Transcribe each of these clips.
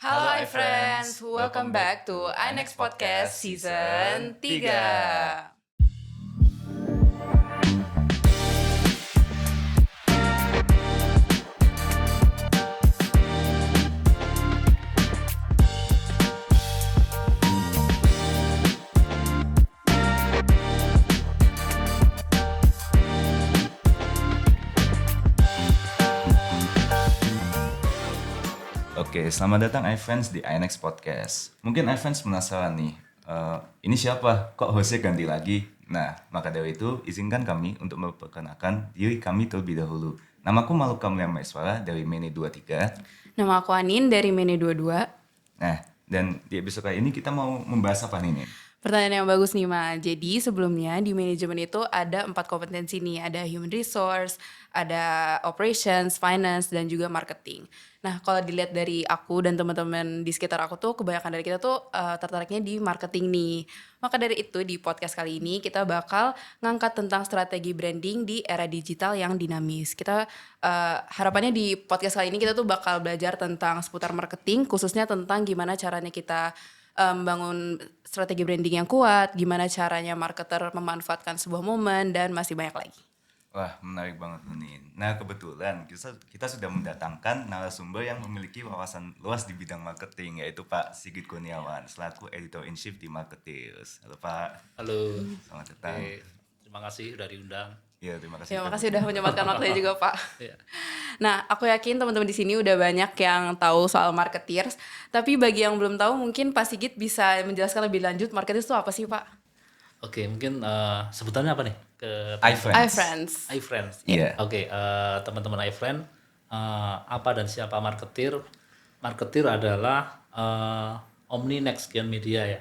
Halo iFriends, welcome back to iNext Podcast Season 3. Oke, selamat datang iFans di iNext Podcast. Mungkin iFans penasaran nih, ini siapa? Kok hostnya ganti lagi? Nah, maka dari itu izinkan kami untuk memperkenalkan diri kami terlebih dahulu. Namaku Maluka Mulia Maeswara dari Mene 23. Nama aku Anin dari Mene 22. Nah, dan di episode kali ini kita mau membahas apa nih, Nin? Pertanyaan yang bagus nih Ma. Jadi sebelumnya di manajemen itu ada 4 kompetensi nih. Ada human resource, ada operations, finance, dan juga marketing. Nah kalau dilihat dari aku dan teman-teman di sekitar aku tuh kebanyakan dari kita tuh tertariknya di marketing nih. Maka dari itu di podcast kali ini kita bakal ngangkat tentang strategi branding di era digital yang dinamis. Kita harapannya di podcast kali ini kita tuh bakal belajar tentang seputar marketing, khususnya tentang gimana caranya kita membangun strategi branding yang kuat, gimana caranya marketer memanfaatkan sebuah momen, dan masih banyak lagi. Wah, menarik banget nih. Nah, kebetulan kita sudah mendatangkan narasumber yang memiliki wawasan luas di bidang marketing, yaitu Pak Sigit Kurniawan, selaku Editor-in-Chief di Marketeers. Halo Pak. Halo. Selamat datang. Terima kasih sudah diundang. Iya, terima kasih. Terima kasih udah menyempatkan waktunya juga Pak. Iya. Nah, aku yakin teman-teman di sini udah banyak yang tahu soal marketeers, tapi bagi yang belum tahu mungkin Pak Sigit bisa menjelaskan lebih lanjut marketeers itu apa sih Pak? Oke, mungkin sebutannya apa nih? iFriends. iFriends. Iya. Oke, teman-teman iFriend, apa dan siapa marketeer? Marketeer adalah Omni Next Gen Media ya,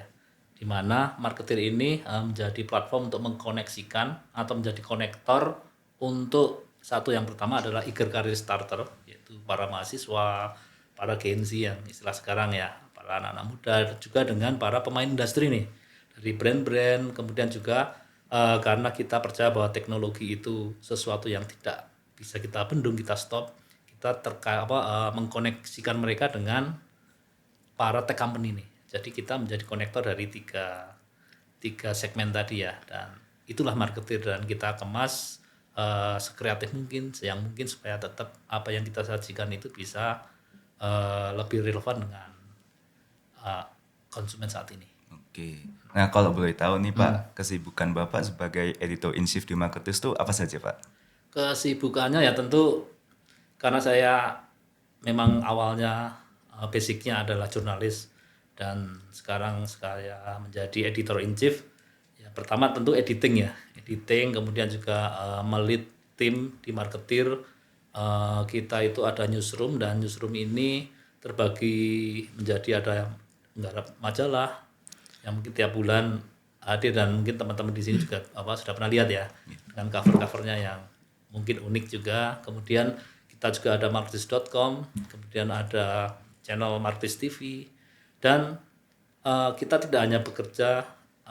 di mana marketeer ini menjadi platform untuk mengkoneksikan atau menjadi konektor untuk satu yang pertama adalah eager career starter, yaitu para mahasiswa, para Gen Z yang istilah sekarang ya, para anak-anak muda, juga dengan para pemain industri nih, dari brand-brand, kemudian juga karena kita percaya bahwa teknologi itu sesuatu yang tidak bisa kita bendung, kita stop, kita mengkoneksikan mereka dengan para tech company nih. Jadi kita menjadi konektor dari tiga segmen tadi ya, dan itulah marketer, dan kita kemas sekreatif mungkin, sayang mungkin, supaya tetap apa yang kita sajikan itu bisa lebih relevan dengan konsumen saat ini. Oke. Nah, kalau boleh tahu nih Pak, kesibukan Bapak sebagai Editor-in-Chief di Marketeers itu apa saja Pak? Kesibukannya ya tentu karena saya memang awalnya basicnya adalah jurnalis, dan sekarang saya menjadi editor in chief. Ya, pertama tentu editing, kemudian juga melit tim di marketeer. Kita itu ada newsroom, dan newsroom ini terbagi menjadi ada yang menggarap majalah yang mungkin tiap bulan hadir, dan mungkin teman-teman di sini juga sudah pernah lihat ya, dengan cover-covernya yang mungkin unik juga. Kemudian kita juga ada marketeers.com, kemudian ada channel Marketeers TV, dan kita tidak hanya bekerja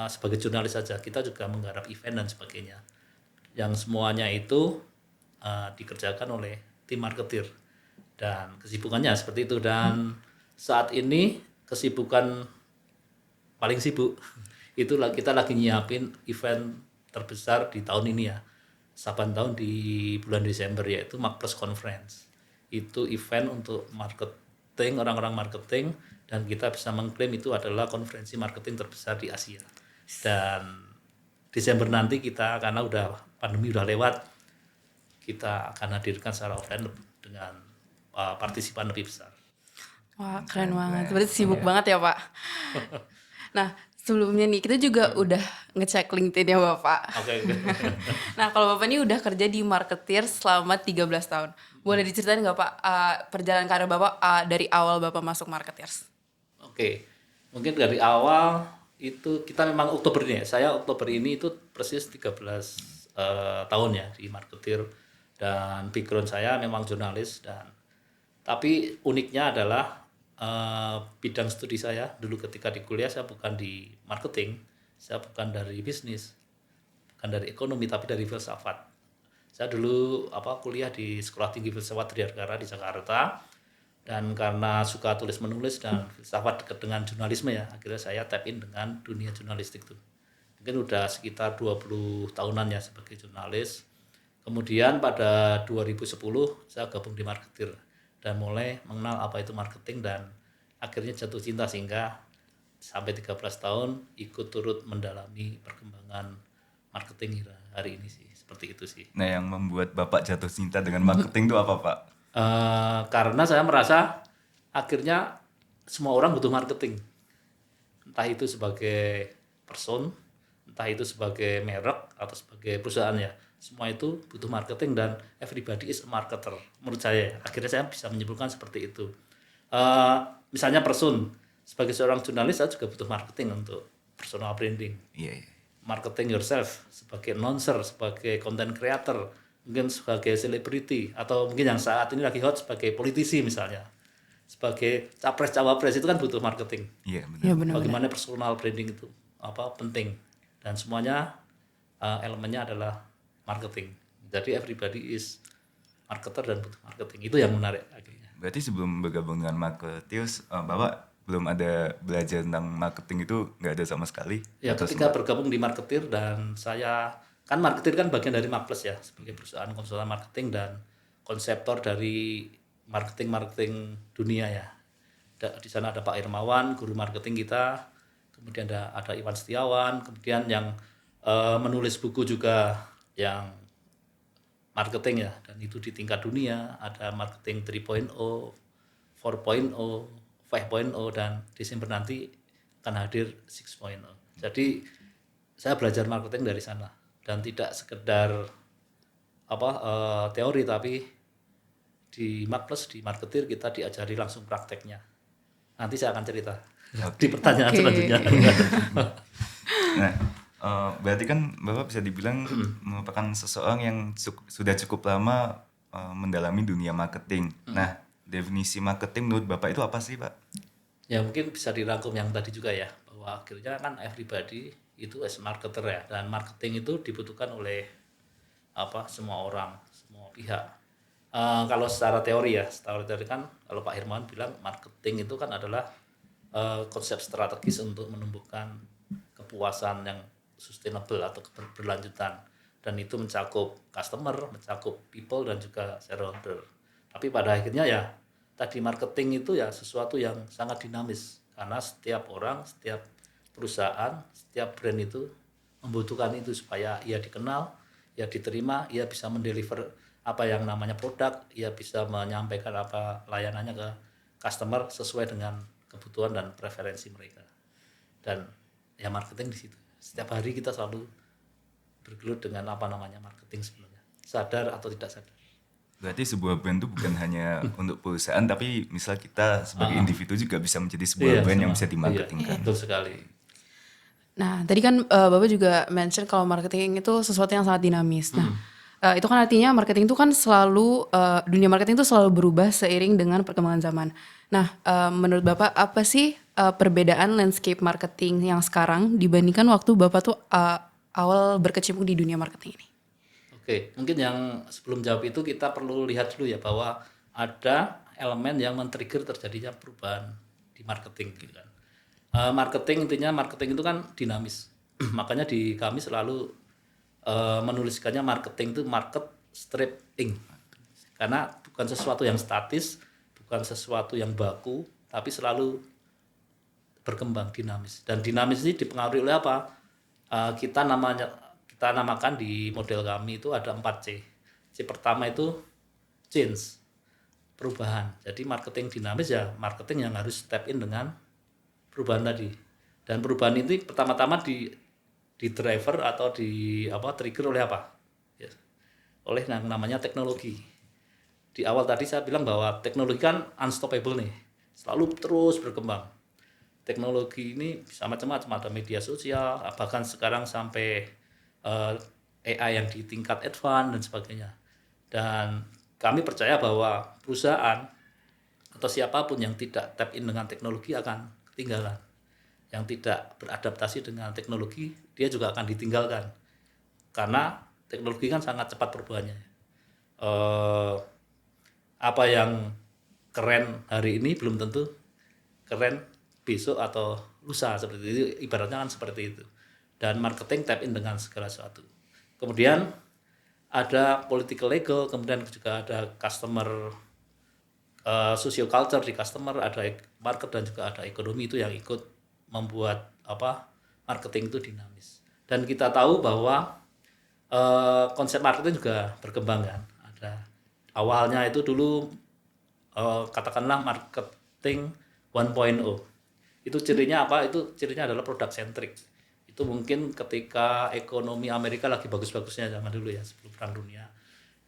sebagai jurnalis saja, kita juga menggarap event dan sebagainya, yang semuanya itu dikerjakan oleh tim marketeer, dan kesibukannya seperti itu. Dan saat ini kesibukan paling sibuk itu kita lagi nyiapin event terbesar di tahun ini ya, saban tahun di bulan Desember, yaitu Marketers Conference. Itu event untuk marketing, orang-orang marketing, dan kita bisa mengklaim itu adalah konferensi marketing terbesar di Asia. Dan Desember nanti kita, karena udah pandemi udah lewat, kita akan hadirkan secara offline dengan partisipan lebih besar. Wah, keren banget. Berarti sibuk banget ya Pak. Nah, sebelumnya nih kita juga udah ngecek LinkedIn ya Bapak. Oke. Nah, kalau Bapak ini udah kerja di Marketeers selama 13 tahun. Boleh diceritain nggak Pak perjalanan karir Bapak dari awal Bapak masuk Marketeers? Oke. Mungkin dari awal itu kita memang Oktober ini ya. Saya Oktober ini itu persis 13 tahun ya di Marketeer, dan background saya memang jurnalis, dan tapi uniknya adalah bidang studi saya dulu ketika di kuliah, saya bukan di marketing, saya bukan dari bisnis, bukan dari ekonomi, tapi dari filsafat. Saya dulu kuliah di Sekolah Tinggi Filsafat Triharkara di Jakarta, Dan karena suka tulis menulis dan filsafat dekat dengan jurnalisme ya, akhirnya saya tap in dengan dunia jurnalistik tuh. Mungkin udah sekitar 20 tahunan ya sebagai jurnalis. Kemudian pada 2010 saya gabung di Marketeer dan mulai mengenal apa itu marketing dan akhirnya jatuh cinta sehingga sampai 13 tahun ikut turut mendalami perkembangan marketing hingga hari ini sih. Seperti itu sih. Nah, yang membuat Bapak jatuh cinta dengan marketing itu apa, Pak? Karena saya merasa akhirnya semua orang butuh marketing. Entah itu sebagai person, entah itu sebagai merek atau sebagai perusahaan ya. Semua itu butuh marketing dan everybody is a marketer. Menurut saya, akhirnya saya bisa menyimpulkan seperti itu. Misalnya person, sebagai seorang jurnalis saya juga butuh marketing untuk personal branding. Iya, iya. Marketing yourself sebagai announcer, sebagai content creator, mungkin sebagai selebriti atau mungkin yang saat ini lagi hot sebagai politisi misalnya. Sebagai capres cawapres itu kan butuh marketing. Iya, benar. Ya benar. Bagaimana personal branding itu penting dan semuanya elemennya adalah marketing. Jadi everybody is marketer dan butuh marketing. Itu yang menarik akhirnya. Berarti sebelum bergabung dengan Marketeers, Bapak belum ada belajar tentang marketing itu nggak ada sama sekali? Ya, ketika bergabung di Marketeer dan saya kan Marketeer kan bagian dari Markles ya sebagai perusahaan konsultan marketing dan konseptor dari marketing dunia ya. Di sana ada Pak Irmawan, guru marketing kita, kemudian ada Iwan Setiawan, kemudian yang menulis buku juga yang marketing ya, dan itu di tingkat dunia ada marketing 3.0, 4.0, 5.0 dan Desember nanti akan hadir 6.0. Jadi saya belajar marketing dari sana dan tidak sekedar teori tapi di Markles di Marketeer kita diajari langsung prakteknya. Nanti saya akan cerita di pertanyaan selanjutnya. Nah, berarti kan Bapak bisa dibilang merupakan seseorang yang sudah cukup lama mendalami dunia marketing. Nah, definisi marketing menurut Bapak itu apa sih, Pak? Ya mungkin bisa dirangkum yang tadi juga ya, bahwa akhirnya kan everybody itu as marketer ya, dan marketing itu dibutuhkan oleh semua orang, semua pihak. Kalau secara teori ya, secara teori kan kalau Pak Hermawan bilang marketing itu kan adalah konsep strategis untuk menumbuhkan kepuasan yang sustainable atau keberlanjutan, dan itu mencakup customer, mencakup people dan juga shareholder. Tapi pada akhirnya ya tadi marketing itu ya sesuatu yang sangat dinamis karena setiap orang, setiap perusahaan, setiap brand itu membutuhkan itu supaya ia dikenal, ia diterima, ia bisa mendeliver apa yang namanya produk, ia bisa menyampaikan apa layanannya ke customer sesuai dengan kebutuhan dan preferensi mereka. Dan ya marketing di situ. Setiap hari kita selalu bergelut dengan apa namanya marketing sebenarnya. Sadar atau tidak sadar. Berarti sebuah brand itu bukan hanya untuk perusahaan, tapi misal kita sebagai individu juga bisa menjadi sebuah brand yang bisa dimarketingkan. Betul sekali. Nah, tadi kan Bapak juga mention kalau marketing itu sesuatu yang sangat dinamis. Nah, itu kan artinya marketing itu kan selalu, dunia marketing itu selalu berubah seiring dengan perkembangan zaman. Nah, menurut Bapak apa sih perbedaan landscape marketing yang sekarang dibandingkan waktu Bapak tuh awal berkecimpung di dunia marketing ini? Oke, mungkin yang sebelum jawab itu kita perlu lihat dulu ya bahwa ada elemen yang men-trigger terjadinya perubahan di marketing gitu kan. Marketing intinya marketing itu kan dinamis. Makanya di kami selalu menuliskannya marketing itu market stripping. Karena bukan sesuatu yang statis, bukan sesuatu yang baku, tapi selalu berkembang dinamis. Dan dinamis ini dipengaruhi oleh apa? Kita namakan di model kami itu ada 4C. C pertama itu change, perubahan. Jadi marketing dinamis ya marketing yang harus step in dengan perubahan tadi. Dan perubahan itu pertama-tama di driver atau trigger oleh apa? Ya, oleh yang namanya teknologi. Di awal tadi saya bilang bahwa teknologi kan unstoppable nih, selalu terus berkembang. Teknologi ini bisa macam-macam, ada media sosial, bahkan sekarang sampai AI yang di tingkat advance dan sebagainya. Dan kami percaya bahwa perusahaan atau siapapun yang tidak tap in dengan teknologi akan ketinggalan. Yang tidak beradaptasi dengan teknologi, dia juga akan ditinggalkan. Karena teknologi kan sangat cepat perubahannya. Apa yang keren hari ini belum tentu keren besok atau lusa, seperti itu, ibaratnya kan seperti itu. Dan marketing tap in dengan segala sesuatu. Kemudian ada political legal, kemudian juga ada customer social culture di customer, ada market dan juga ada ekonomi, itu yang ikut membuat marketing itu dinamis. Dan kita tahu bahwa konsep marketing juga berkembang kan. Ada awalnya itu dulu katakanlah marketing 1.0. Itu cirinya apa? Itu cirinya adalah product centric. Itu mungkin ketika ekonomi Amerika lagi bagus-bagusnya zaman dulu ya, sebelum Perang Dunia.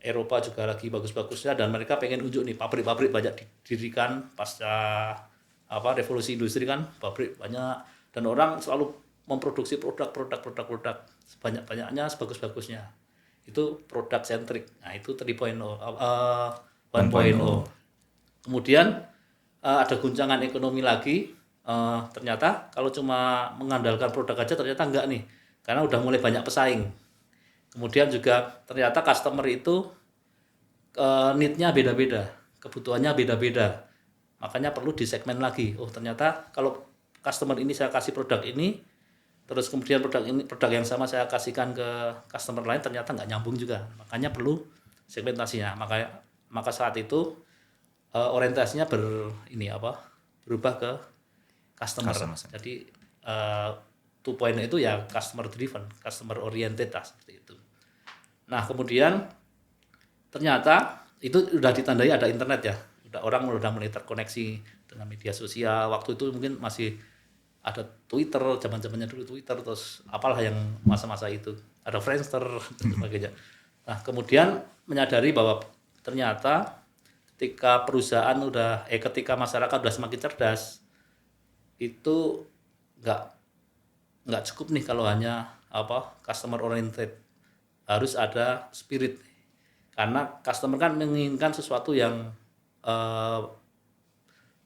Eropa juga lagi bagus-bagusnya, dan mereka pengen unjuk nih, pabrik-pabrik banyak didirikan pasca revolusi industri kan, pabrik banyak, dan orang selalu memproduksi produk sebanyak-banyaknya, sebagus-bagusnya. Itu product centric. Nah, itu 3.0, 1.0. Kemudian ada guncangan ekonomi lagi. Ternyata kalau cuma mengandalkan produk aja ternyata enggak nih, karena udah mulai banyak pesaing. Kemudian juga ternyata customer itu need-nya beda-beda, kebutuhannya beda-beda. Makanya perlu disegmen lagi. Oh, ternyata kalau customer ini saya kasih produk ini, terus kemudian produk yang sama saya kasihkan ke customer lain, ternyata nggak nyambung juga. Makanya perlu segmentasinya. Maka saat itu orientasinya berubah ke customer. Jadi 2.0 itu ya customer driven, customer oriented lah, seperti itu. Nah, kemudian ternyata itu udah ditandai ada internet ya. Orang udah mulai terkoneksi dengan media sosial. Waktu itu mungkin masih ada Twitter, zaman-zamannya dulu Twitter, terus apalah yang masa-masa itu. Ada Friendster dan sebagainya. Nah, kemudian menyadari bahwa ternyata ketika masyarakat udah semakin cerdas, itu nggak cukup nih kalau hanya customer oriented, harus ada spirit, karena customer kan menginginkan sesuatu yang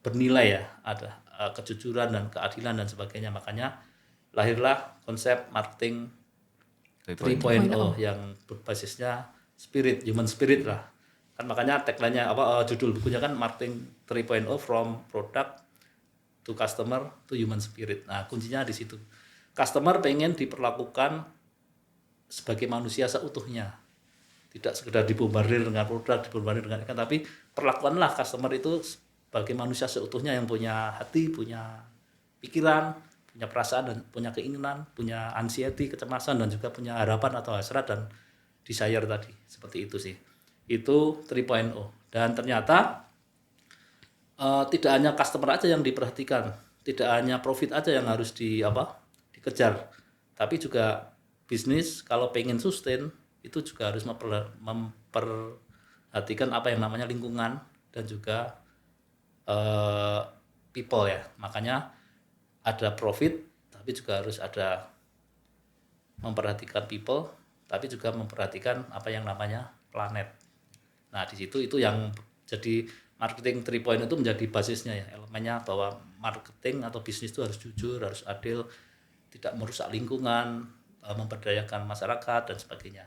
bernilai ya, ada kejujuran dan keadilan dan sebagainya. Makanya lahirlah konsep marketing 3.0 yang berbasisnya spirit, human spirit lah. Kan makanya tagline-nya judul bukunya kan marketing 3.0 from product to customer to human spirit. Nah, kuncinya di situ. Customer pengen diperlakukan sebagai manusia seutuhnya. Tidak sekedar dibombardir dengan produk, dibombardir dengan ikan, tapi perlakukanlah customer itu sebagai manusia seutuhnya yang punya hati, punya pikiran, punya perasaan, dan punya keinginan, punya anxiety, kecemasan, dan juga punya harapan atau hasrat dan desire tadi. Seperti itu sih. Itu 3.0. Dan ternyata tidak hanya customer aja yang diperhatikan, tidak hanya profit aja yang harus dikejar, tapi juga bisnis kalau pengen sustain itu juga harus memperhatikan apa yang namanya lingkungan dan juga people ya. Makanya ada profit, tapi juga harus ada memperhatikan people, tapi juga memperhatikan apa yang namanya planet. Nah, di situ itu yang jadi marketing 3.0 itu menjadi basisnya ya, elemennya bahwa marketing atau bisnis itu harus jujur, harus adil, tidak merusak lingkungan, memberdayakan masyarakat dan sebagainya.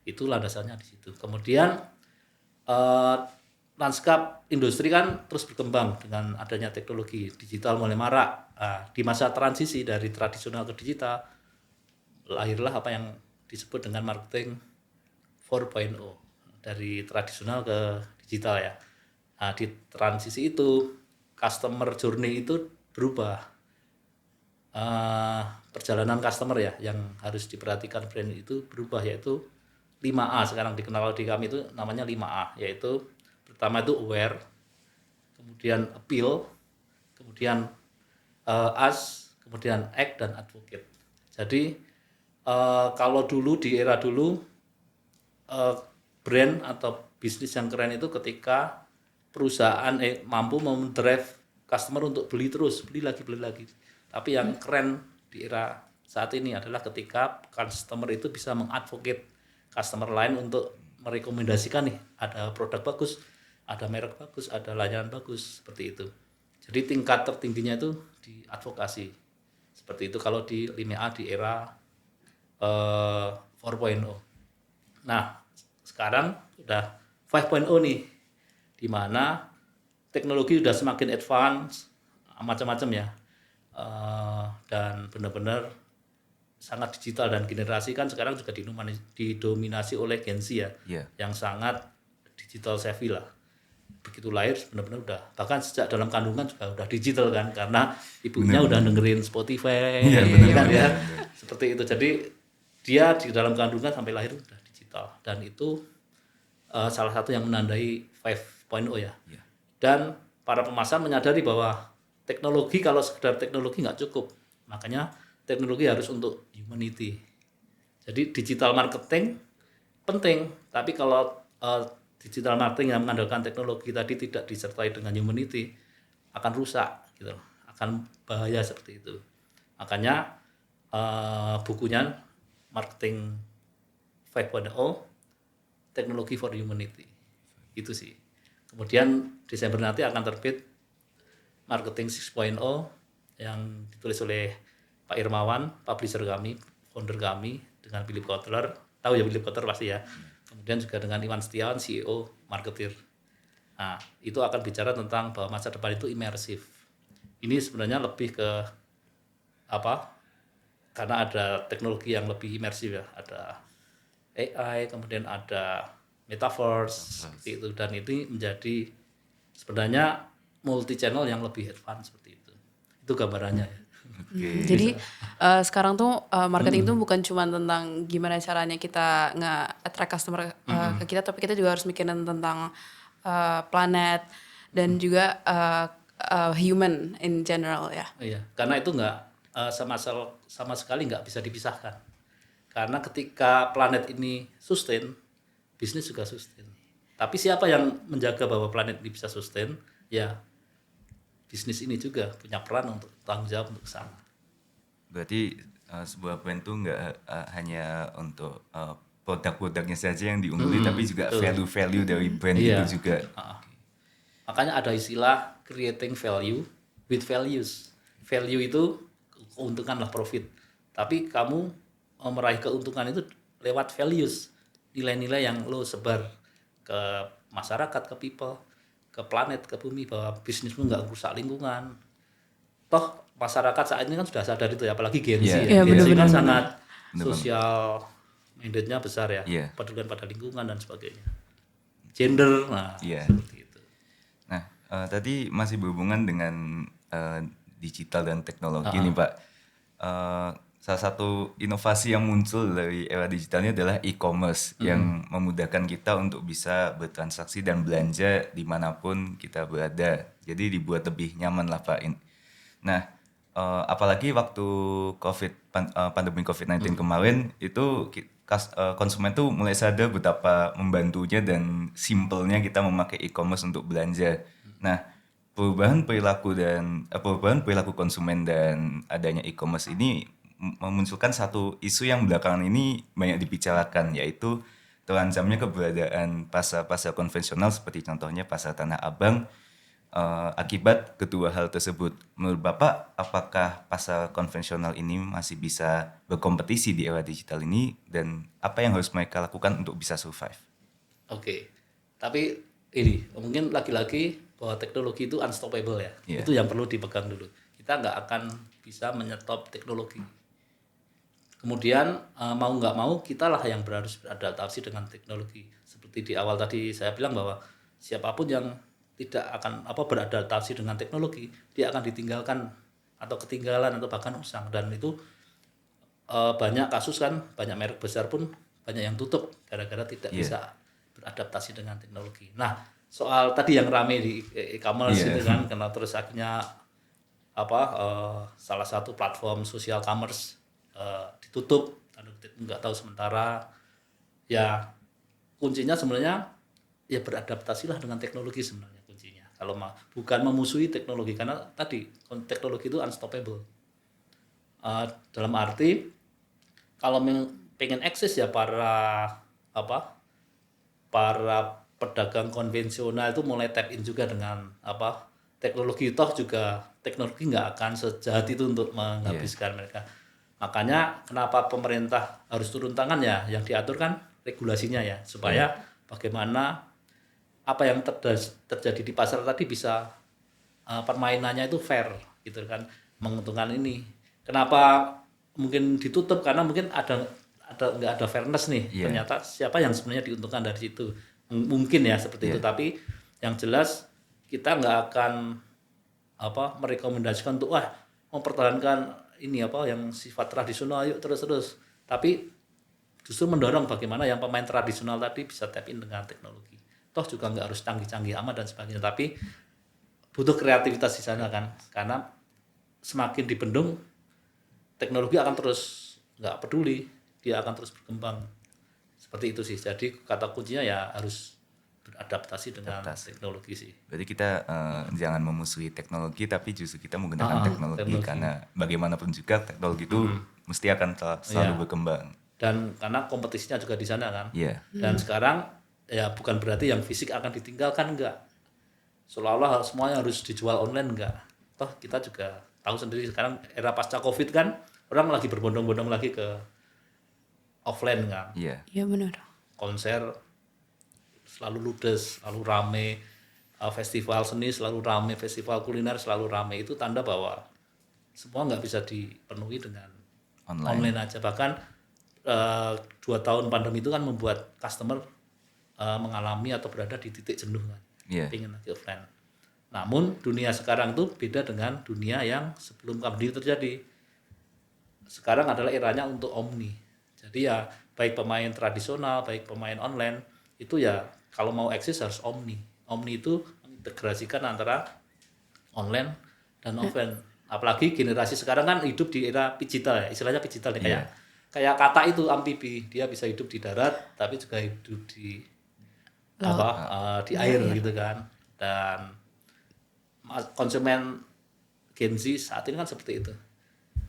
Itu landasannya di situ. Kemudian lanskap industri kan terus berkembang dengan adanya teknologi digital mulai marak. Nah, di masa transisi dari tradisional ke digital, lahirlah apa yang disebut dengan marketing 4.0, dari tradisional ke digital ya. Nah, di transisi itu customer journey itu berubah. Perjalanan customer ya yang harus diperhatikan brand itu berubah, yaitu 5A sekarang dikenal di kami itu namanya 5A, yaitu pertama itu aware, kemudian appeal, kemudian ask, kemudian act, dan advocate. Jadi kalau dulu di era dulu brand atau bisnis yang keren itu ketika perusahaan mampu mendrive customer untuk beli terus, beli lagi. Tapi yang keren di era saat ini adalah ketika customer itu bisa mengadvocate customer lain untuk merekomendasikan nih, ada produk bagus, ada merek bagus, ada layanan bagus, seperti itu. Jadi tingkat tertingginya itu di advokasi. Seperti itu kalau di 5A di era 4.0. Nah, sekarang udah 5.0 nih, di mana teknologi sudah semakin advance, macam-macam ya. Dan benar-benar sangat digital, dan generasi kan sekarang juga didominasi oleh Gen Z ya, Iya. yang sangat digital savvy lah. Begitu lahir benar-benar udah, bahkan sejak dalam kandungan juga udah digital kan, karena ibunya udah dengerin Spotify, Iya, kan ya, seperti itu. Jadi dia di dalam kandungan sampai lahir udah digital, dan itu salah satu yang menandai 5.0 ya. Iya. Dan para pemasar menyadari bahwa teknologi, kalau sekedar teknologi nggak cukup, makanya teknologi harus untuk humanity. Jadi digital marketing penting, tapi kalau digital marketing yang mengandalkan teknologi tadi tidak disertai dengan humanity, akan rusak gitu, akan bahaya seperti itu. Makanya bukunya Marketing 5.0, Teknologi for Humanity, itu sih. Kemudian Desember nanti akan terbit Marketing 6.0 yang ditulis oleh Pak Irmawan, publisher kami, founder kami, dengan Philip Kotler. Tahu ya Philip Kotler pasti ya. Kemudian juga dengan Iwan Setiawan, CEO Marketer. Nah, itu akan bicara tentang bahwa masa depan itu imersif. Ini sebenarnya lebih ke apa? Karena ada teknologi yang lebih imersif ya. Ada AI, kemudian ada metaverse, seperti itu. Dan ini menjadi sebenarnya multi channel yang lebih advance seperti itu. Itu gambarannya ya. Jadi sekarang tuh marketing itu bukan cuma tentang gimana caranya kita nge-attract customer ke kita, tapi kita juga harus mikirin tentang planet dan juga human in general ya. Iya, karena itu nggak sama sekali nggak bisa dipisahkan. Karena ketika planet ini sustain, bisnis juga sustain. Tapi siapa yang menjaga bahwa planet ini bisa sustain? Ya, bisnis ini juga punya peran untuk tanggung jawab untuk ke sana. Berarti sebuah brand tuh nggak hanya untuk produk-produknya saja yang diungguli, tapi juga value-value dari brand Iya. itu juga. Makanya ada istilah creating value with values. Value itu keuntungan lah, profit. Tapi kamu meraih keuntungan itu lewat values, nilai-nilai yang lo sebar ke masyarakat, ke people, ke planet, ke bumi, bahwa bisnismu nggak rusak lingkungan. Toh masyarakat saat ini kan sudah sadar itu ya, apalagi Gen Z Iya, ya. Gen Z bener-bener. kan sangat Bener sosial mindednya besar ya, Iya. pedulian pada lingkungan dan sebagainya. Gender, nah Iya. seperti itu. Nah, tadi masih berhubungan dengan digital dan teknologi nih Pak. Salah satu inovasi yang muncul dari era digitalnya adalah e-commerce yang memudahkan kita untuk bisa bertransaksi dan belanja dimanapun kita berada. Jadi dibuat lebih nyaman lah Pak. Nah, apalagi waktu pandemi COVID-19 kemarin itu konsumen tuh mulai sadar betapa membantunya dan simpelnya kita memakai e-commerce untuk belanja. Nah, perubahan perilaku konsumen dan adanya e-commerce ini memunculkan satu isu yang belakangan ini banyak dibicarakan, yaitu terancamnya keberadaan pasar-pasar konvensional seperti contohnya pasar Tanah Abang akibat kedua hal tersebut. Menurut Bapak, apakah pasar konvensional ini masih bisa berkompetisi di era digital ini, dan apa yang harus mereka lakukan untuk bisa survive? Oke, tapi ini mungkin lagi-lagi bahwa teknologi itu unstoppable ya. Iya. Itu yang perlu dipegang dulu. Kita nggak akan bisa menyetop teknologi. Kemudian mau nggak mau kita lah yang harus beradaptasi dengan teknologi. Seperti di awal tadi saya bilang bahwa siapapun yang tidak akan beradaptasi dengan teknologi, dia akan ditinggalkan atau ketinggalan atau bahkan usang. Dan itu banyak kasus kan, banyak merek besar pun banyak yang tutup gara-gara tidak bisa beradaptasi dengan teknologi. Nah, soal tadi yang rame di e-commerce itu kan, karena terus akhirnya salah satu platform sosial commerce ditutup, nggak tahu sementara. Ya kuncinya sebenarnya ya beradaptasilah dengan teknologi sebenarnya kuncinya. Kalau bukan memusuhi teknologi, karena tadi teknologi itu unstoppable. Dalam arti kalau pengen eksis ya para pedagang konvensional itu mulai tap in juga dengan teknologi. Toh juga teknologi nggak akan sejahat itu untuk menghabiskan mereka. Makanya kenapa pemerintah harus turun tangan ya, yang diatur kan regulasinya ya, supaya bagaimana apa yang terjadi di pasar tadi bisa permainannya itu fair gitu kan, menguntungkan ini. Kenapa mungkin ditutup? Karena mungkin ada nggak ada fairness nih. Iya. Ternyata siapa yang sebenarnya diuntungkan dari situ? Mungkin ya seperti itu. Tapi yang jelas kita nggak akan merekomendasikan untuk mempertahankan ini yang sifat tradisional yuk terus. Tapi justru mendorong bagaimana yang pemain tradisional tadi bisa tap in dengan teknologi. Toh juga nggak harus canggih-canggih amat dan sebagainya, tapi butuh kreativitas di sana kan, karena semakin dibendung teknologi akan terus nggak peduli, dia akan terus berkembang seperti itu sih. Jadi kata kuncinya ya harus beradaptasi dengan teknologi sih. Berarti kita jangan memusuhi teknologi, tapi justru kita menggunakan teknologi karena bagaimanapun juga teknologi itu mesti akan selalu berkembang. Dan karena kompetisinya juga di sana kan. Iya. Dan sekarang ya bukan berarti yang fisik akan ditinggalkan, enggak. Seolah-olah semuanya harus dijual online, enggak. Toh kita juga tahu sendiri sekarang era pasca Covid kan, orang lagi berbondong-bondong lagi ke offline kan. Iya. Iya benar. Konser selalu ludes, selalu rame, festival seni selalu rame, festival kuliner selalu rame. Itu tanda bahwa semua nggak bisa dipenuhi dengan online aja. Bahkan 2 tahun pandemi itu kan membuat customer mengalami atau berada di titik jenuh kan, pengen lagi offline. Namun dunia sekarang itu beda dengan dunia yang sebelum pandemi terjadi. Sekarang adalah eranya untuk omni. Jadi ya baik pemain tradisional, baik pemain online itu ya kalau mau eksis harus omni. Omni itu mengintegrasikan antara online dan offline. Apalagi generasi sekarang kan hidup di era digital ya, istilahnya digital nih, kayak kata itu amfibi, dia bisa hidup di darat tapi juga hidup di di air gitu kan. Dan konsumen Gen Z saat ini kan seperti itu.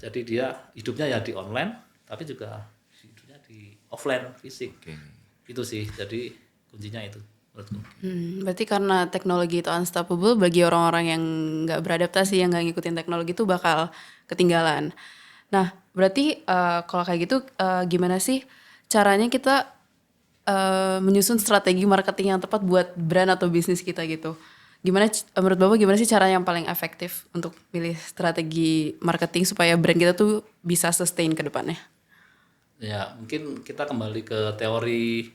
Jadi dia hidupnya ya di online tapi juga hidupnya di offline fisik. Itu sih, jadi kuncinya itu menurutku. Berarti karena teknologi itu unstoppable, bagi orang-orang yang nggak beradaptasi, yang nggak ngikutin teknologi itu bakal ketinggalan. Nah, berarti kalau kayak gitu gimana sih caranya kita menyusun strategi marketing yang tepat buat brand atau bisnis kita gitu? Gimana menurut Bapak, gimana sih cara yang paling efektif untuk pilih strategi marketing supaya brand kita tuh bisa sustain ke depannya? Ya, mungkin kita kembali ke teori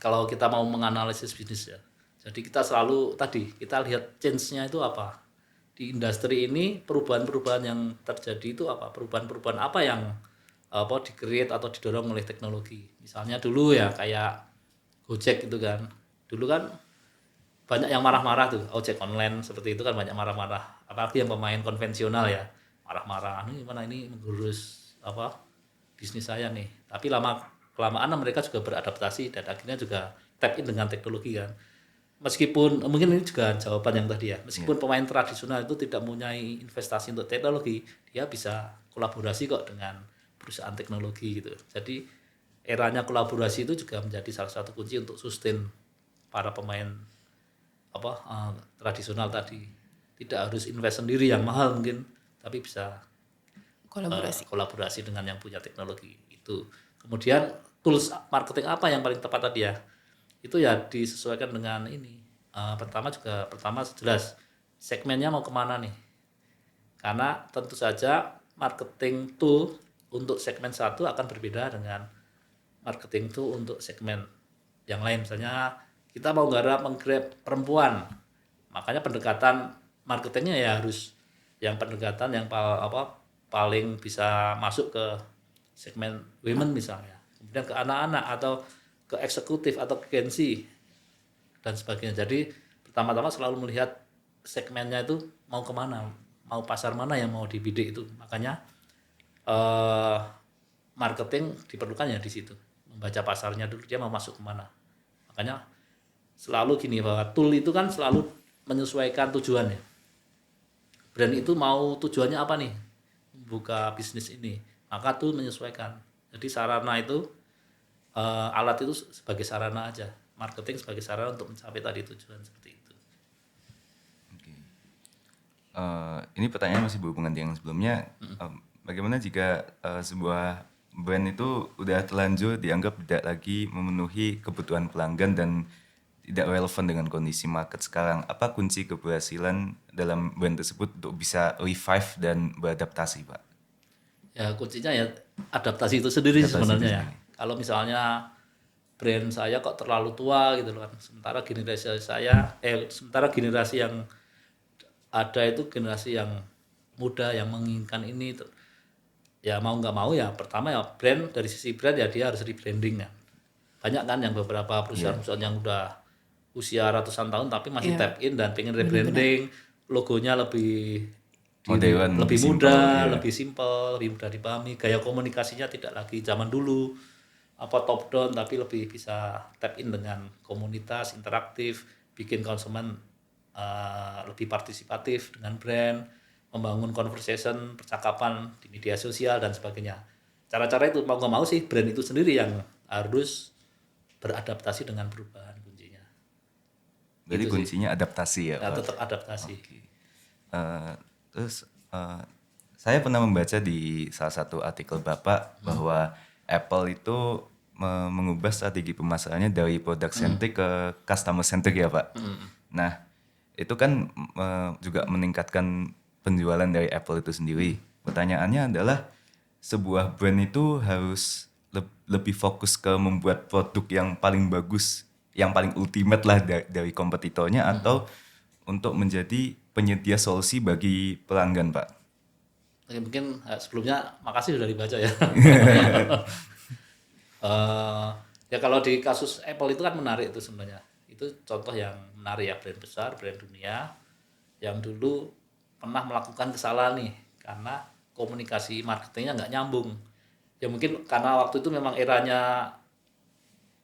kalau kita mau menganalisis bisnis ya. Jadi kita selalu kita lihat change-nya itu apa. Di industri ini perubahan-perubahan yang terjadi itu apa? Perubahan-perubahan apa yang di-create atau didorong oleh teknologi. Misalnya dulu ya kayak Gojek gitu kan. Dulu kan banyak yang marah-marah tuh, ojek online seperti itu kan banyak marah-marah. Apalagi yang pemain konvensional ya, marah-marah. Ini gimana ini mengurus bisnis saya nih. Tapi lama-kelamaan mereka juga beradaptasi dan akhirnya juga tap in dengan teknologi kan. Meskipun mungkin ini juga jawaban yang tadi ya, meskipun pemain tradisional itu tidak mempunyai investasi untuk teknologi, dia bisa kolaborasi kok dengan perusahaan teknologi gitu. Jadi eranya kolaborasi itu juga menjadi salah satu kunci untuk sustain para pemain tradisional tadi. Tidak harus invest sendiri yang mahal mungkin, tapi bisa kolaborasi dengan yang punya teknologi itu. Kemudian tools marketing apa yang paling tepat tadi ya? Itu ya disesuaikan dengan ini. Pertama jelas segmennya mau kemana nih? Karena tentu saja marketing tool untuk segmen satu akan berbeda dengan marketing tool untuk segmen yang lain. Misalnya kita mau menggrab perempuan, makanya pendekatan marketingnya ya harus yang pendekatan yang paling bisa masuk ke segmen women misalnya, kemudian ke anak-anak atau ke eksekutif atau ke Gen Z dan sebagainya. Jadi pertama-tama selalu melihat segmennya itu mau kemana, mau pasar mana yang mau dibidik itu. Makanya marketing diperlukan ya di situ, membaca pasarnya dulu dia mau masuk kemana. Makanya selalu gini bahwa tool itu kan selalu menyesuaikan tujuannya. Brand itu mau tujuannya apa nih? Buka bisnis ini, maka tool menyesuaikan. Jadi sarana itu alat itu sebagai sarana aja, marketing sebagai sarana untuk mencapai tadi tujuan seperti itu. Ini pertanyaan masih berhubungan dengan sebelumnya. Bagaimana jika sebuah brand itu udah terlanjur dianggap tidak lagi memenuhi kebutuhan pelanggan dan tidak relevan dengan kondisi market sekarang. Apa kunci keberhasilan dalam brand tersebut untuk bisa revive dan beradaptasi, Pak? Ya kuncinya ya adaptasi itu sendiri Adaptasi sebenarnya itu ya. Kalau misalnya brand saya kok terlalu tua gitu loh kan. Sementara generasi yang ada itu generasi yang muda yang menginginkan ini ya mau nggak mau ya pertama ya brand dari sisi brand ya dia harus rebranding ya. Banyak kan yang beberapa perusahaan-perusahaan yang udah usia ratusan tahun tapi masih tap in dan pengen rebranding, logonya lebih Modern, lebih simple, mudah, ya. lebih simpel, lebih mudah dipahami. Gaya komunikasinya tidak lagi zaman dulu apa top down tapi lebih bisa tap in dengan komunitas interaktif, bikin konsumen lebih partisipatif dengan brand, membangun conversation, percakapan di media sosial dan sebagainya. Cara-cara itu mau nggak mau sih brand itu sendiri yang harus beradaptasi dengan perubahan kuncinya. Jadi Itu sih. kuncinya adaptasi ya, Ya, Pak? tetap adaptasi. Terus saya pernah membaca di salah satu artikel Bapak bahwa Apple itu mengubah strategi pemasarannya dari product centric ke customer centric ya, Pak. Nah, itu kan juga meningkatkan penjualan dari Apple itu sendiri. Pertanyaannya adalah sebuah brand itu harus lebih fokus ke membuat produk yang paling bagus, yang paling ultimate lah dari kompetitornya atau untuk menjadi penyedia solusi bagi pelanggan, Pak. Oke, mungkin sebelumnya makasih sudah dibaca ya. Ya kalau di kasus Apple itu kan menarik itu sebenarnya. Itu contoh yang menarik ya, brand besar, brand dunia yang dulu pernah melakukan kesalahan nih karena komunikasi marketingnya nggak nyambung. Ya mungkin karena waktu itu memang eranya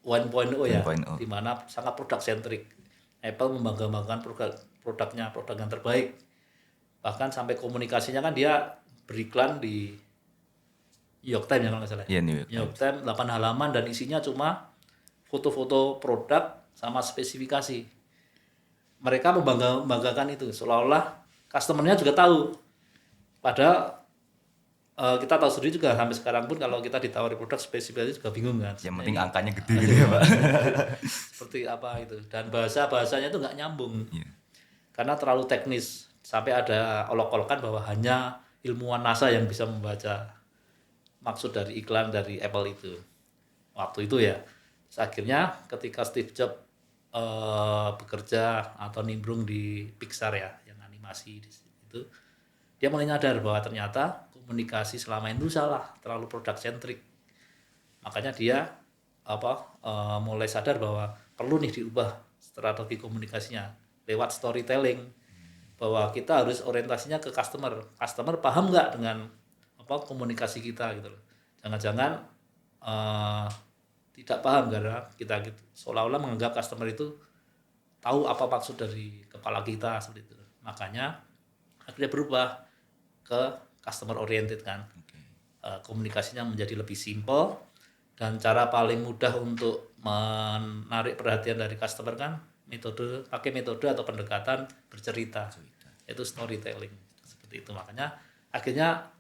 1.0 ya, 1.0. di mana sangat produk centric. Apple membanggakan produknya, produk yang terbaik. Bahkan sampai komunikasinya kan dia beriklan di New York Times ya kalau nggak salah. Iya, New York New York Times 8 halaman dan isinya cuma foto-foto produk sama spesifikasi. Mereka membanggakan itu seolah-olah customer-nya juga tahu. Padahal kita tahu sendiri juga sampai sekarang pun kalau kita ditawari produk spesifikasi juga bingung kan. Yang penting angkanya gede gitu ya, Pak. Seperti apa itu dan bahasanya itu nggak nyambung. Iya. Karena terlalu teknis sampai ada olok-olokan bahwa hanya ilmuwan NASA yang bisa membaca maksud dari iklan dari Apple itu waktu itu ya. Terus akhirnya ketika Steve Jobs bekerja atau nimbrung di Pixar ya yang animasi itu dia mulai nyadar bahwa ternyata komunikasi selama itu salah, terlalu product centric. Makanya dia mulai sadar bahwa perlu nih diubah strategi komunikasinya lewat storytelling, bahwa kita harus orientasinya ke customer paham nggak dengan komunikasi kita gitu loh. Jangan-jangan tidak paham karena kita gitu, seolah-olah menganggap customer itu tahu apa maksud dari kepala kita seperti itu. Makanya akhirnya berubah ke customer oriented kan. Komunikasinya menjadi lebih simple dan cara paling mudah untuk menarik perhatian dari customer kan pakai metode atau pendekatan bercerita, yaitu storytelling seperti itu. Makanya akhirnya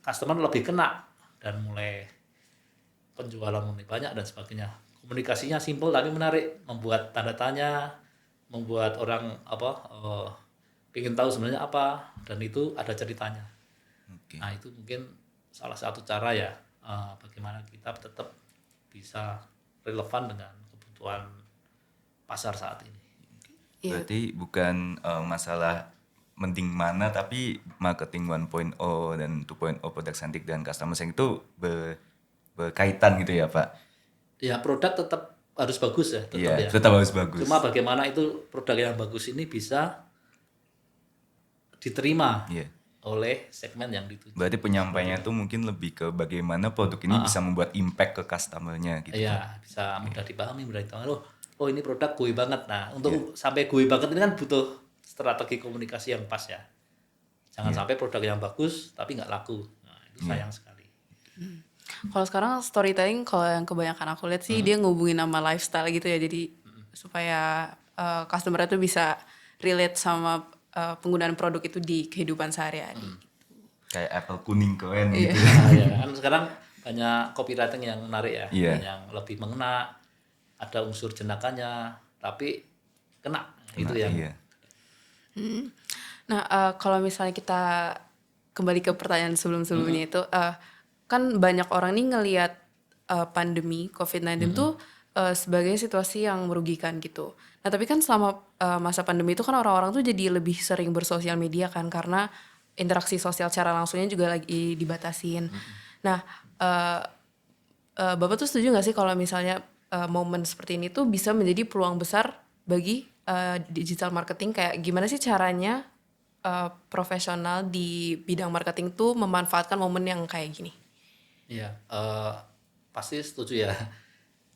customer lebih kena dan mulai penjualan mulai banyak dan sebagainya. Komunikasinya simple tapi menarik, membuat tanda tanya, membuat orang ingin tahu sebenarnya apa dan itu ada ceritanya. Oke. Nah itu mungkin salah satu cara ya bagaimana kita tetap bisa relevan dengan kebutuhan pasar saat ini. Iya. Berarti bukan masalah mending mana tapi marketing 1.0 dan 2.0 product centric dan customer centric itu berkaitan gitu ya, Pak. Ya produk tetap harus bagus ya, tetap Iya, ya. tetap harus bagus. Cuma bagaimana itu produk yang bagus ini bisa diterima Iya. oleh segmen yang dituju. Berarti penyampaiannya tuh mungkin lebih ke bagaimana produk ini bisa membuat impact ke customer-nya gitu. Iya, bisa mudah dipahami, mudah dipahami. Oh ini produk gue banget. Nah untuk sampai gue banget ini kan butuh strategi komunikasi yang pas ya. Jangan sampai produk yang bagus tapi nggak laku. Nah itu sayang sekali. Kalau sekarang storytelling kalau yang kebanyakan aku lihat sih dia ngehubungin sama lifestyle gitu ya. Jadi supaya customer itu bisa relate sama penggunaan produk itu di kehidupan sehari-hari. Kayak apple kuning keren gitu. Nah, ya kan sekarang banyak copywriting yang menarik ya, Iya. yang lebih mengena, ada unsur jenakanya, tapi kena itu Nah, yang iya. Nah, kalau misalnya kita kembali ke pertanyaan sebelum-sebelumnya itu, kan banyak orang nih ngelihat pandemi COVID-19 tuh sebagai situasi yang merugikan gitu. Nah, tapi kan selama masa pandemi itu kan orang-orang tuh jadi lebih sering bersosial media kan karena interaksi sosial secara langsungnya juga lagi dibatasin. Nah, eh, Bapak tuh setuju nggak sih kalau misalnya momen seperti ini tuh bisa menjadi peluang besar bagi digital marketing, kayak gimana sih caranya profesional di bidang marketing tuh memanfaatkan momen yang kayak gini? Iya, pasti setuju ya.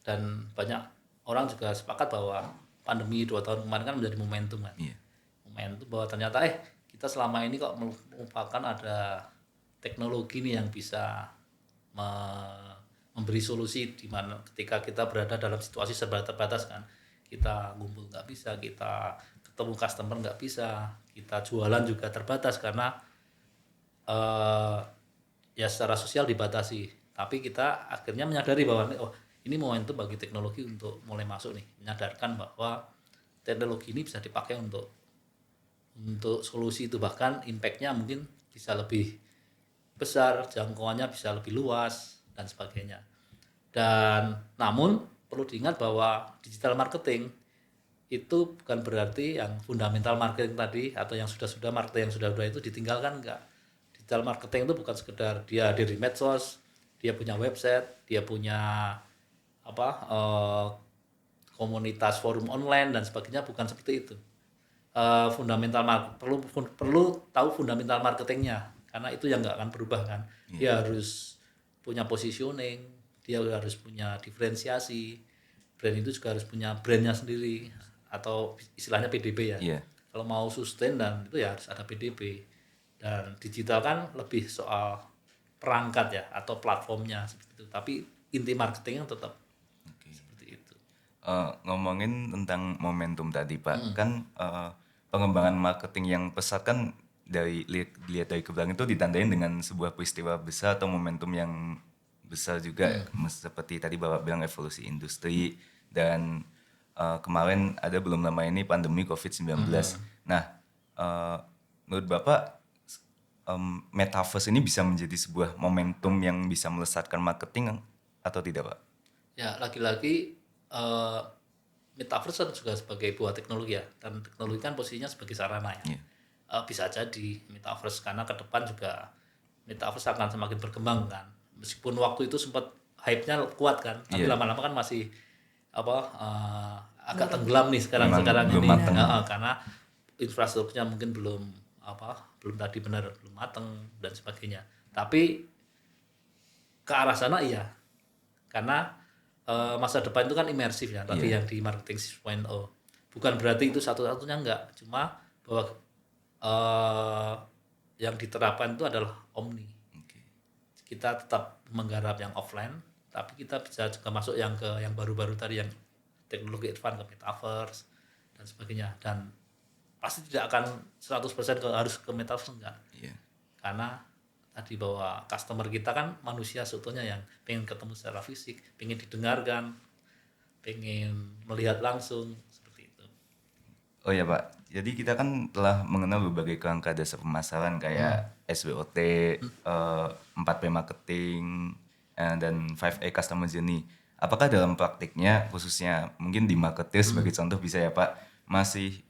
Dan banyak orang juga sepakat bahwa pandemi 2 tahun kemarin kan menjadi momentum kan. Iya. Momentum bahwa ternyata kita selama ini kok melupakan ada teknologi nih yang bisa memberi solusi di mana ketika kita berada dalam situasi serba terbatas kan. Kita ngumpul nggak bisa, kita ketemu customer nggak bisa, kita jualan juga terbatas karena eh, ya secara sosial dibatasi. Tapi kita akhirnya menyadari bahwa ini momentum bagi teknologi untuk mulai masuk nih, menyadarkan bahwa teknologi ini bisa dipakai untuk solusi itu, bahkan impactnya mungkin bisa lebih besar, jangkauannya bisa lebih luas dan sebagainya. Dan namun perlu diingat bahwa digital marketing itu bukan berarti yang fundamental marketing tadi atau yang sudah-sudah marketing yang sudah-sudah itu ditinggalkan, enggak. Digital marketing itu bukan sekedar dia hadir di medsos, dia punya website, dia punya apa komunitas forum online dan sebagainya, bukan seperti itu. Perlu tahu fundamental marketingnya karena itu yang nggak akan berubah kan. Dia harus punya positioning, dia harus punya diferensiasi, brand itu juga harus punya brandnya sendiri atau istilahnya PDB ya. Iya. Kalau mau sustain dan itu ya harus ada PDB. Dan digital kan lebih soal perangkat ya atau platformnya seperti itu, tapi inti marketingnya tetap seperti itu. Ngomongin tentang momentum tadi Pak, kan pengembangan marketing yang pesat kan dilihat dari ke belakang itu ditandain dengan sebuah peristiwa besar atau momentum yang besar juga, seperti tadi Bapak bilang evolusi industri dan kemarin ada belum lama ini pandemi COVID-19. Nah, menurut Bapak metaverse ini bisa menjadi sebuah momentum yang bisa melesatkan marketing atau tidak Pak? Ya lagi-lagi metaverse kan juga sebagai buah teknologi ya, dan teknologi kan posisinya sebagai sarana ya. Iya. Bisa jadi metaverse karena ke depan juga metaverse akan semakin berkembang kan. Meskipun waktu itu sempat hype-nya kuat kan, tapi Iya. lama-lama kan masih agak tenggelam nih sekarang Memang belum ini. mateng. Karena infrastrukturnya mungkin belum tadi benar belum mateng dan sebagainya. Tapi ke arah sana iya, karena masa depan itu kan imersif ya tadi yang di marketing 6.0. Bukan berarti itu satu-satunya, enggak, cuma bahwa yang diterapkan itu adalah omni. Kita tetap menggarap yang offline, tapi kita bisa juga masuk yang baru-baru tadi yang teknologi advance, ke metaverse dan sebagainya. Dan pasti tidak akan 100% harus ke metaverse, enggak. Iya. Karena tadi bahwa customer kita kan manusia sebetulnya yang pengen ketemu secara fisik, pengen didengarkan, pengen melihat langsung seperti itu. Oh ya Pak, jadi kita kan telah mengenal berbagai kerangka dasar pemasaran kayak SWOT, 4P marketing, dan 5A customer journey. Apakah dalam praktiknya, khususnya mungkin di marketer sebagai contoh bisa ya Pak, masih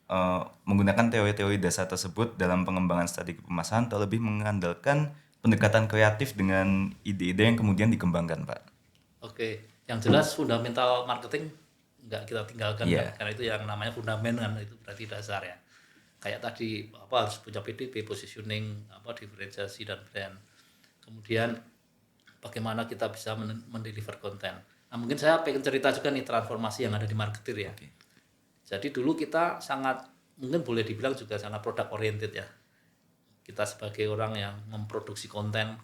menggunakan teori-teori dasar tersebut dalam pengembangan strategi pemasaran atau lebih mengandalkan pendekatan kreatif dengan ide-ide yang kemudian dikembangkan Pak? Oke, yang jelas fundamental marketing nggak kita tinggalkan Iya. kan, karena itu yang namanya fundament kan, itu berarti dasar ya. Kayak tadi harus punya PDB, positioning, diferensiasi dan brand. Kemudian bagaimana kita bisa mendeliver konten. Nah, mungkin saya pengen cerita juga nih transformasi yang ada di marketer ya. Jadi dulu kita mungkin boleh dibilang juga sangat product oriented ya. Kita sebagai orang yang memproduksi konten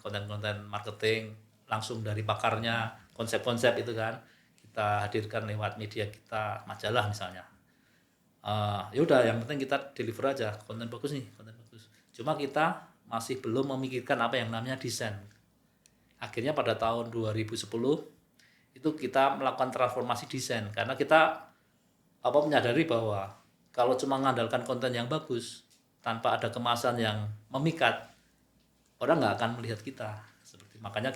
marketing langsung dari pakarnya, konsep-konsep itu kan kita hadirkan lewat media kita, majalah misalnya. Ya udah, yang penting kita deliver aja konten bagus. Cuma kita masih belum memikirkan apa yang namanya desain. Akhirnya pada tahun 2010 itu kita melakukan transformasi desain, karena kita menyadari bahwa kalau cuma mengandalkan konten yang bagus tanpa ada kemasan yang memikat, orang nggak akan melihat kita. Seperti makanya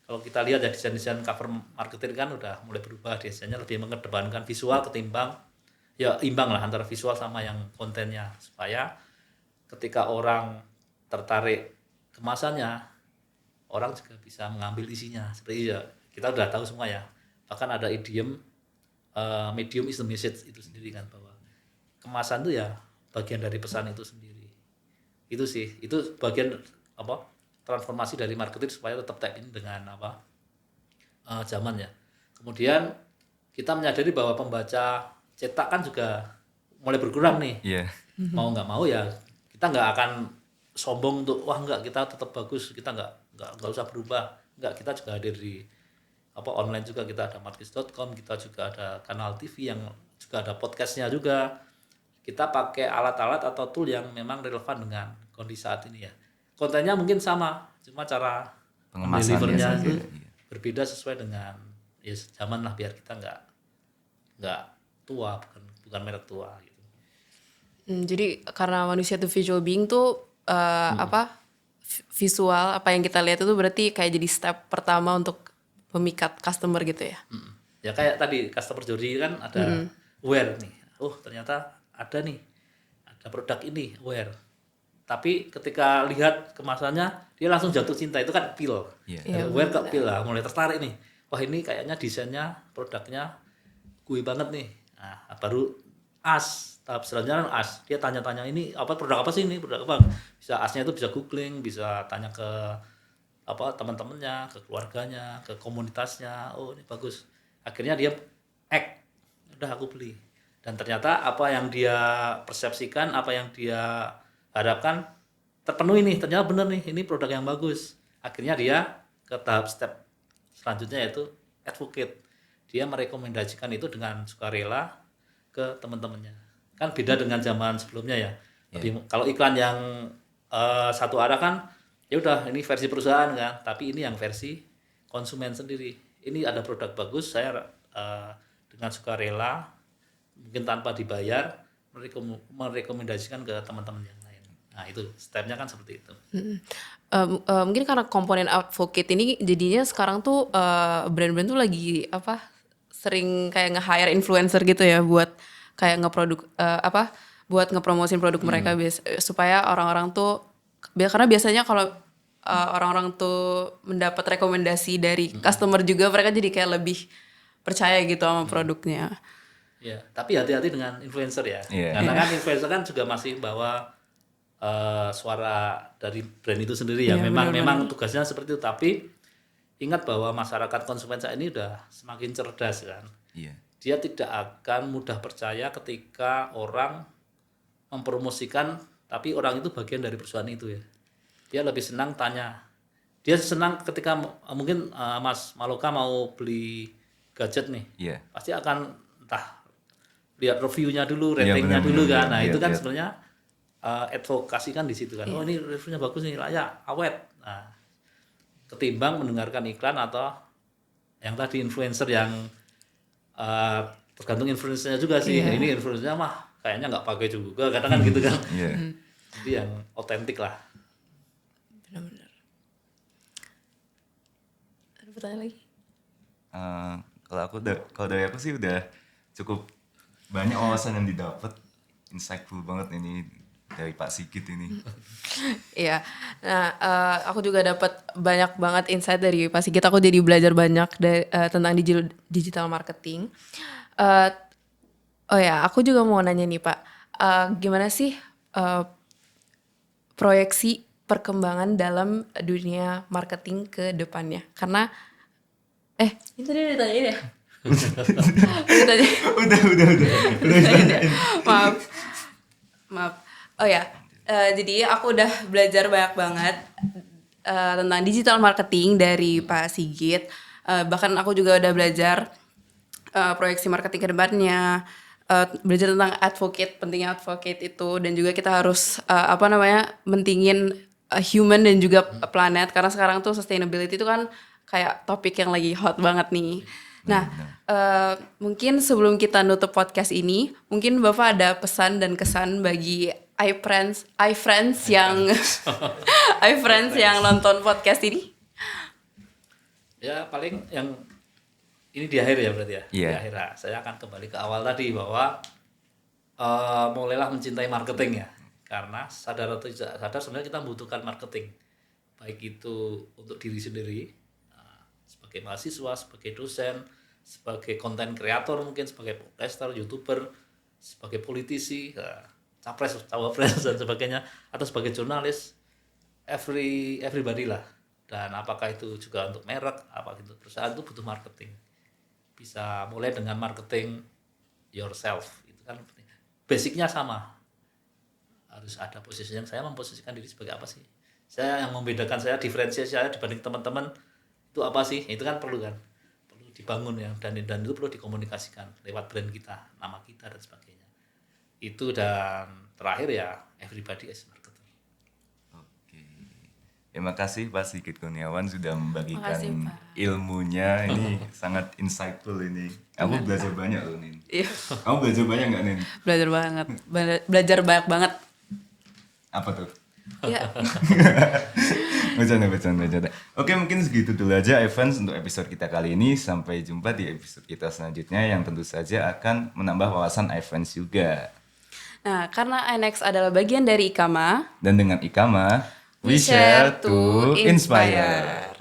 kalau kita lihat ya desain-desain cover marketing kan udah mulai berubah, desainnya lebih mengedepankan visual ketimbang ya imbang lah antara visual sama yang kontennya, supaya ketika orang tertarik kemasannya, orang juga bisa mengambil isinya. Seperti ya kita udah tahu semua ya, bahkan ada idiom medium is the message itu sendiri kan, bahwa kemasan itu ya bagian dari pesan itu sendiri. Itu sih, itu bagian transformasi dari marketing supaya tetap tag in dengan zaman ya. Kemudian kita menyadari bahwa pembaca cetak kan juga mulai berkurang nih. Iya. Mau nggak mau ya kita nggak akan sombong untuk wah nggak, kita tetap bagus, kita nggak usah berubah. Nggak, kita juga hadir di online juga, kita ada markis.com, kita juga ada kanal TV yang juga ada podcastnya juga. Kita pakai alat-alat atau tool yang memang relevan dengan kondisi saat ini ya. Kontennya mungkin sama, cuma cara delivernya itu berbeda sesuai dengan ya zaman lah, biar kita nggak tua, bukan merek tua gitu. Jadi karena manusia tuh visual being tuh visual apa yang kita lihat itu berarti kayak jadi step pertama untuk memikat customer gitu ya. Ya kayak tadi customer journey kan ada aware nih. Oh, ternyata ada produk ini aware. Tapi ketika lihat kemasannya dia langsung jatuh cinta, itu kan appeal. Aware ke appeal lah, mulai tertarik nih. Wah, ini kayaknya desainnya, produknya gue banget nih. Nah, baru tahap selanjutnya dia tanya-tanya, ini produk apa sih ini, produk apa, bisa asnya itu bisa googling, bisa tanya ke teman-temannya, ke keluarganya, ke komunitasnya. Oh, ini bagus, akhirnya dia udah aku beli. Dan ternyata apa yang dia persepsikan, apa yang dia harapkan terpenuhi nih, ternyata bener nih, ini produk yang bagus. Akhirnya dia ke tahap step selanjutnya, yaitu advocate. Dia merekomendasikan itu dengan sukarela ke teman-temannya. Kan beda dengan zaman sebelumnya ya. Kalau iklan yang satu arah kan ya udah, ini versi perusahaan kan, tapi ini yang versi konsumen sendiri. Ini ada produk bagus, saya dengan sukarela, mungkin tanpa dibayar, merekomendasikan ke teman-teman yang lain. Nah, itu stepnya kan seperti itu. Mungkin karena komponen advocate ini jadinya sekarang tuh brand-brand tuh lagi sering kayak nge-hire influencer gitu ya buat kayak buat ngepromosin produk mereka supaya orang-orang tuh karena biasanya kalau orang-orang tuh mendapat rekomendasi dari customer juga, mereka jadi kayak lebih percaya gitu sama produknya. Ya, tapi hati-hati dengan influencer ya. Karena kan influencer kan juga masih bawa suara dari brand itu sendiri ya. Memang tugasnya seperti itu, tapi ingat bahwa masyarakat konsumen saat ini udah semakin cerdas kan. Dia tidak akan mudah percaya ketika orang mempromosikan tapi orang itu bagian dari perusahaan itu ya. Dia lebih senang tanya. Dia senang ketika mungkin Mas Maloka mau beli gadget nih. Pasti akan entah lihat reviewnya dulu, ratingnya dulu kan. Nah, itu kan sebenarnya advokasi kan di situ kan. Oh, ini reviewnya bagus nih, layak, awet. Nah, ketimbang mendengarkan iklan atau yang tadi influencer yang tergantung influencernya juga sih. Ini influencernya mah kayaknya nggak pakai juga, kadang kan gitu kan. Jadi yang otentik lah. Benar-benar. Ada pertanyaan lagi? Kalau dari aku sih udah cukup banyak wawasan yang didapat, insightful banget ini dari Pak Sigit ini. Iya, nah aku juga dapat banyak banget insight dari Pak Sigit. Aku jadi belajar banyak tentang digital marketing. Oh ya, aku juga mau nanya nih Pak, gimana sih proyeksi perkembangan dalam dunia marketing ke depannya? Karena itu tadi udah ditanyain ya? Udah. Maaf. Oh ya, jadi aku udah belajar banyak banget tentang digital marketing dari Pak Sigit. Bahkan aku juga udah belajar proyeksi marketing ke depannya, belajar tentang advocate, pentingnya advocate itu, dan juga kita harus mentingin human dan juga planet, karena sekarang tuh sustainability itu kan kayak topik yang lagi hot banget nih. Nah, mungkin sebelum kita nutup podcast ini, mungkin Bapak ada pesan dan kesan bagi iFriends yang iFriends yang nonton podcast ini? Ya paling yang ini di akhir ya berarti ya. Iya. Di akhir saya akan kembali ke awal tadi bahwa mulailah mencintai marketing ya. Karena sadar atau tidak sadar sebenarnya kita membutuhkan marketing. Baik itu untuk diri sendiri, sebagai mahasiswa, sebagai dosen, sebagai konten kreator mungkin, sebagai podcaster, YouTuber, sebagai politisi, capres, cawapres dan sebagainya, atau sebagai jurnalis, everybody lah. Dan apakah itu juga untuk merek, apakah itu perusahaan, itu butuh marketing. Bisa mulai dengan marketing yourself, itu kan penting. Basicnya sama, harus ada posisi yang saya memposisikan diri sebagai apa sih, saya yang membedakan saya, diferensiasi saya dibanding teman-teman itu apa sih, itu kan perlu dibangun ya, dan itu perlu dikomunikasikan lewat brand kita, nama kita dan sebagainya itu. Dan terakhir ya everybody is marketer. Oke. Terima kasih Pak Sigit Kurniawan sudah membagikan Makasih, Pak. ilmunya, ini sangat insightful ini. Aku belajar banyak loh Nin. Iya, Kamu belajar banyak nggak Nin? belajar banget. Belajar banyak banget. Apa tuh? Iya. Bercanda. Oke, mungkin segitu dulu aja Evans untuk episode kita kali ini. Sampai jumpa di episode kita selanjutnya yang tentu saja akan menambah wawasan Evans juga. Nah, karena iNext adalah bagian dari IKAMA, Dan dengan Ikama, we share to inspire.